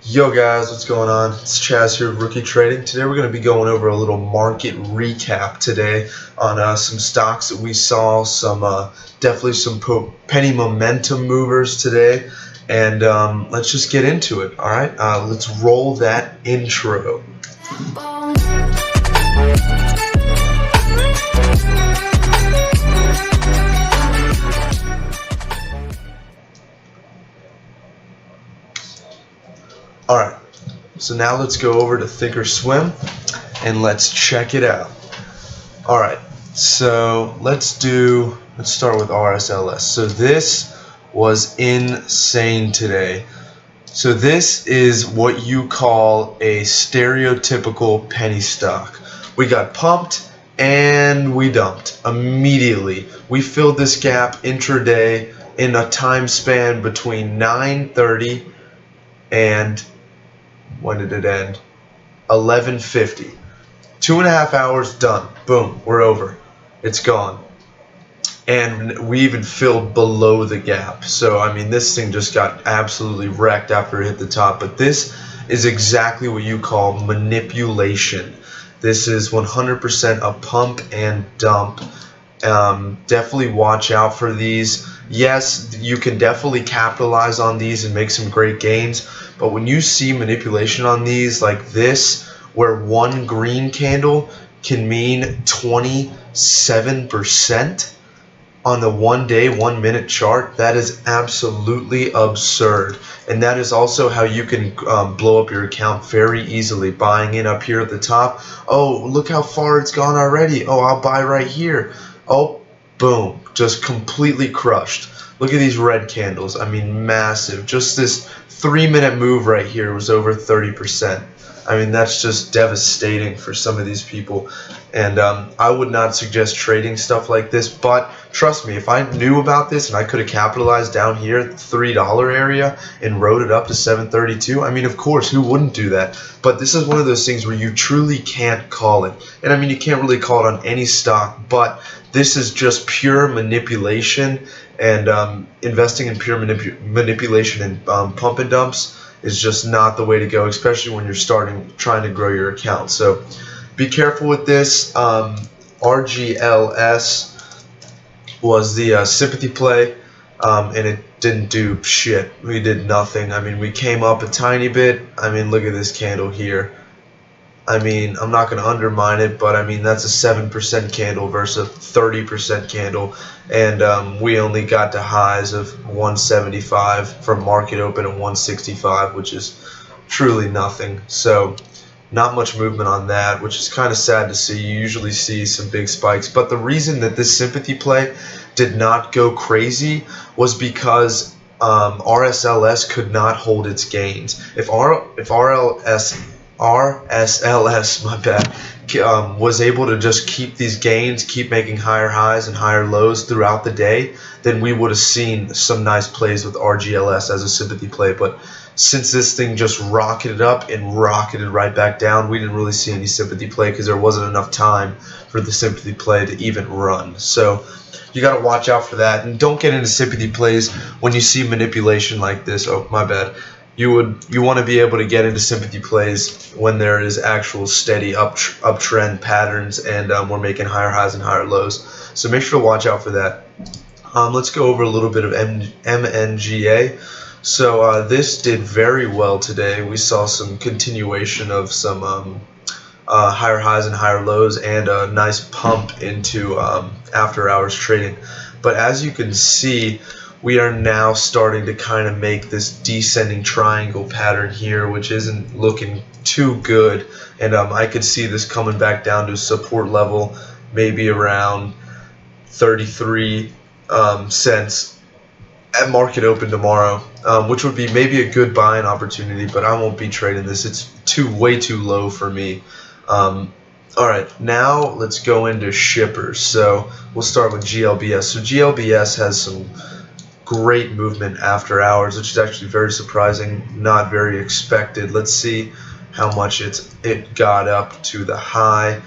Yo guys, what's going on? It's Chaz here with Rookie Trading. Today we're going to be going over a little market recap today on some stocks that we saw, some definitely some penny momentum movers today, and let's just get into it. All right, let's roll that intro. Alright, so now let's go over to Thinkorswim and let's check it out. Alright, so let's start with RSLS. So this was insane today. So this is what you call a stereotypical penny stock. We got pumped and we dumped immediately. We filled this gap intraday in a time span between 9:30 and when did it end? 11:50. 2.5 hours done. Boom, we're over. It's gone. And we even filled below the gap. So I mean, this thing just got absolutely wrecked after it hit the top. But this is exactly what you call manipulation. This is 100% a pump and dump. Definitely watch out for these. Yes, you can definitely capitalize on these and make some great gains, but when you see manipulation on these like this, where one green candle can mean 27% on the 1 day, 1 minute chart, that is absolutely absurd. And that is also how you can blow up your account very easily, buying in up here at the top. Oh, look how far it's gone already. Oh, I'll buy right here. Oh, boom, just completely crushed. Look at these red candles. I mean, massive. Just this 3-minute move right here was over 30%. I mean, that's just devastating for some of these people. And I would not suggest trading stuff like this. But trust me, if I knew about this and I could have capitalized down here at the $3 area and rode it up to 732, I mean, of course, who wouldn't do that? But this is one of those things where you truly can't call it. And I mean, you can't really call it on any stock, but this is just pure manipulation. And investing in pure manipulation and pump and dumps is just not the way to go, especially when you're trying to grow your account. So be careful with this. RGLS was the sympathy play, and it didn't do shit. We did nothing. I mean, we came up a tiny bit. I mean, look at this candle here. I mean, I'm not going to undermine it, but I mean, that's a 7% candle versus a 30% candle, and we only got to highs of 175 from market open at 165, which is truly nothing. So not much movement on that, which is kind of sad to see. You usually see some big spikes, but the reason that this sympathy play did not go crazy was because RSLS could not hold its gains. If RSLS, my bad, was able to just keep these gains, keep making higher highs and higher lows throughout the day, then we would have seen some nice plays with RGLS as a sympathy play. But since this thing just rocketed up and rocketed right back down, we didn't really see any sympathy play because there wasn't enough time for the sympathy play to even run. So you got to watch out for that, and don't get into sympathy plays when you see manipulation like this. Oh, my bad. You want to be able to get into sympathy plays when there is actual steady uptrend patterns, and we're making higher highs and higher lows. So make sure to watch out for that. Let's go over a little bit of MNGA. So this did very well today. We saw some continuation of some higher highs and higher lows, and a nice pump into after hours trading. But as you can see, we are now starting to kind of make this descending triangle pattern here, which isn't looking too good. And I could see this coming back down to a support level, maybe around 33 cents at market open tomorrow, which would be maybe a good buying opportunity, but I won't be trading this. It's way too low for me. Alright, now let's go into shippers. So we'll start with GLBS. So GLBS has some great movement after hours, which is actually very surprising, not very expected. Let's see how much it got up to the high.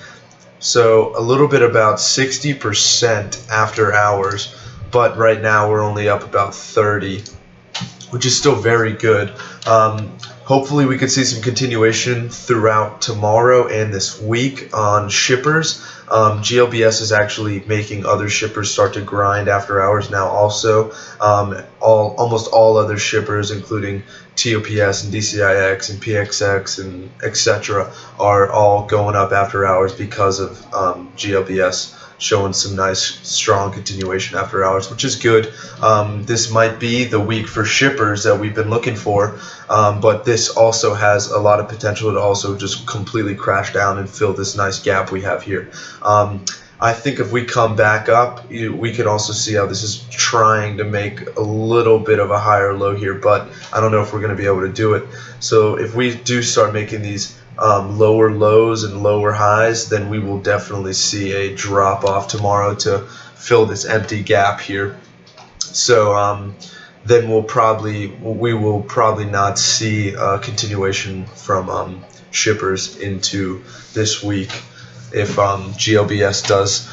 So a little bit about 60% after hours, but right now we're only up about 30. which is still very good. Hopefully we could see some continuation throughout tomorrow and this week on shippers. GLBS is actually making other shippers start to grind after hours now also. Almost all other shippers, including TOPS and DCIX and PXX and etc., are all going up after hours because of GLBS showing some nice strong continuation after hours, which is good. This might be the week for shippers that we've been looking for, but this also has a lot of potential to also just completely crash down and fill this nice gap we have here. I think if we come back up, we can also see how this is trying to make a little bit of a higher low here, but I don't know if we're going to be able to do it. So if we do start making these lower lows and lower highs, then we will definitely see a drop off tomorrow to fill this empty gap here. So then we will probably not see a continuation from shippers into this week if GLBS does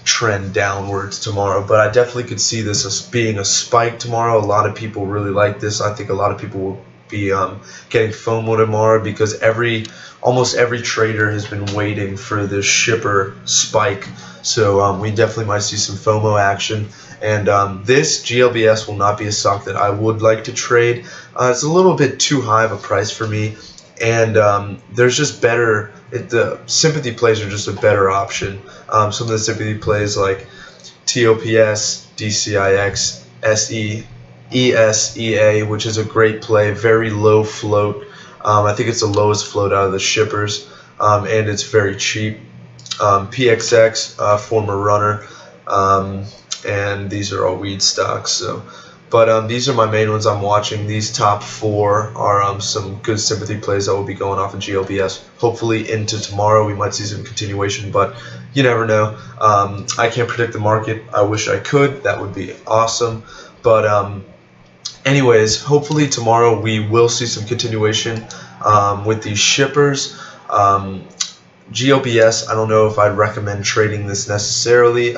trend downwards tomorrow. But I definitely could see this as being a spike tomorrow. A lot of people really like this. I think a lot of people will be getting FOMO tomorrow because almost every trader has been waiting for this shipper spike. So we definitely might see some FOMO action. And this GLBS will not be a stock that I would like to trade. It's a little bit too high of a price for me. And there's just better, the sympathy plays are just a better option. Some of the sympathy plays like TOPS, DCIX, ESEA, which is a great play, very low float. I think it's the lowest float out of the shippers, and it's very cheap. PXX, former runner, and these are all weed stocks. So, but these are my main ones I'm watching. These top four are some good sympathy plays that will be going off in GLBS. Hopefully into tomorrow we might see some continuation, but you never know. I can't predict the market. I wish I could. That would be awesome. But anyways, hopefully tomorrow we will see some continuation with these shippers. GLBS, I don't know if I'd recommend trading this necessarily.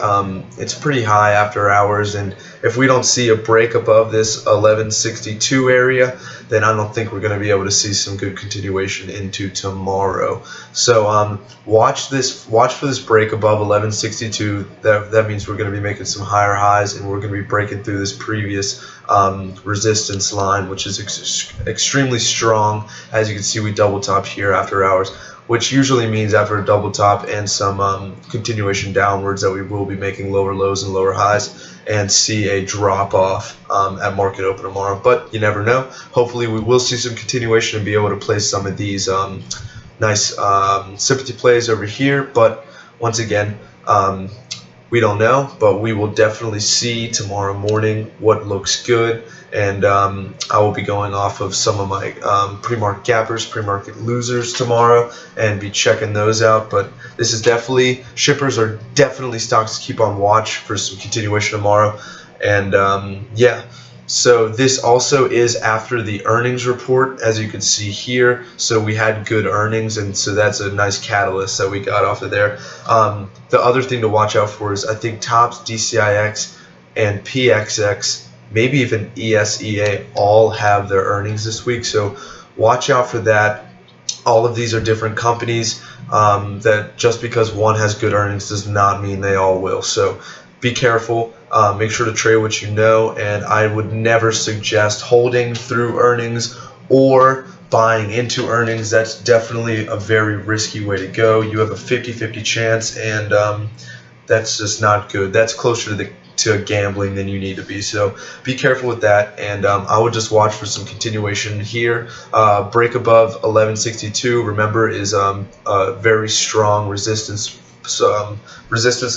It's pretty high after hours, and if we don't see a break above this 1162 area, then I don't think we're going to be able to see some good continuation into tomorrow. So watch for this break above 1162. That means we're going to be making some higher highs, and we're going to be breaking through this previous resistance line, which is extremely strong. As you can see, we double topped here after hours, which usually means after a double top and some continuation downwards that we will be making lower lows and lower highs and see a drop off at market open tomorrow. But you never know. Hopefully we will see some continuation and be able to place some of these nice sympathy plays over here. But once again, we don't know, but we will definitely see tomorrow morning what looks good. And I will be going off of some of my pre-market gappers, pre-market losers tomorrow, and be checking those out. But this is definitely, shippers are definitely stocks to keep on watch for some continuation tomorrow. And yeah, so this also is after the earnings report, as you can see here. So we had good earnings, and so that's a nice catalyst that we got off of there. The other thing to watch out for is I think TOPS, DCIX, and PXX, maybe even ESEA, all have their earnings this week. So watch out for that. All of these are different companies. That just because one has good earnings does not mean they all will. So be careful. Make sure to trade what you know, and I would never suggest holding through earnings or buying into earnings. That's definitely a very risky way to go. You have a 50-50 chance, and that's just not good. That's closer to gambling than you need to be. So be careful with that, and I would just watch for some continuation here. Break above 1162, remember, is a very strong resistance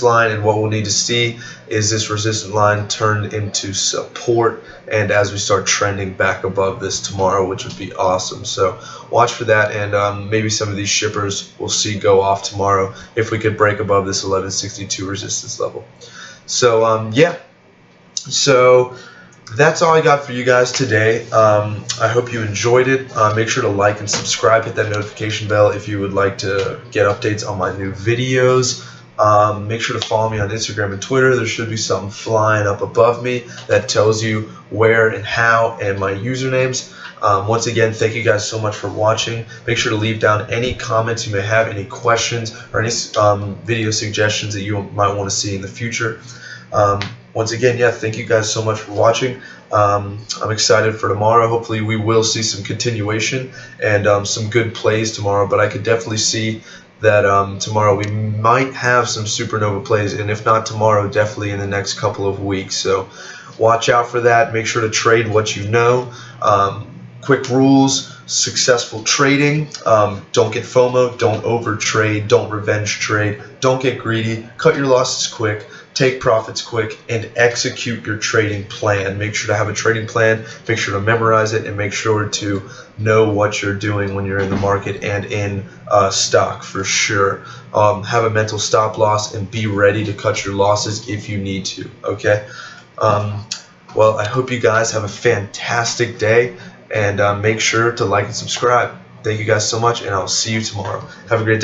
line, and what we'll need to see is this resistance line turn into support, and as we start trending back above this tomorrow, which would be awesome. So watch for that, and maybe some of these shippers we'll see go off tomorrow if we could break above this 1162 resistance level. So yeah, so that's all I got for you guys today. I hope you enjoyed it. Make sure to like and subscribe, hit that notification bell if you would like to get updates on my new videos. Make sure to follow me on Instagram and Twitter. There should be something flying up above me that tells you where and how and my usernames. Once again, thank you guys so much for watching. Make sure to leave down any comments you may have, any questions, or any video suggestions that you might want to see in the future. Once again, yeah, thank you guys so much for watching. I'm excited for tomorrow. Hopefully we will see some continuation and some good plays tomorrow, but I could definitely see that tomorrow we might have some supernova plays, and if not tomorrow, definitely in the next couple of weeks. So watch out for that. Make sure to trade what you know. Quick rules: successful trading. Don't get FOMO. Don't overtrade. Don't revenge trade. Don't get greedy. Cut your losses quick. Take profits quick, and execute your trading plan. Make sure to have a trading plan. Make sure to memorize it, and make sure to know what you're doing when you're in the market and in stock for sure. Have a mental stop loss and be ready to cut your losses if you need to. Okay. Well, I hope you guys have a fantastic day, and make sure to like and subscribe. Thank you guys so much, and I'll see you tomorrow. Have a great day.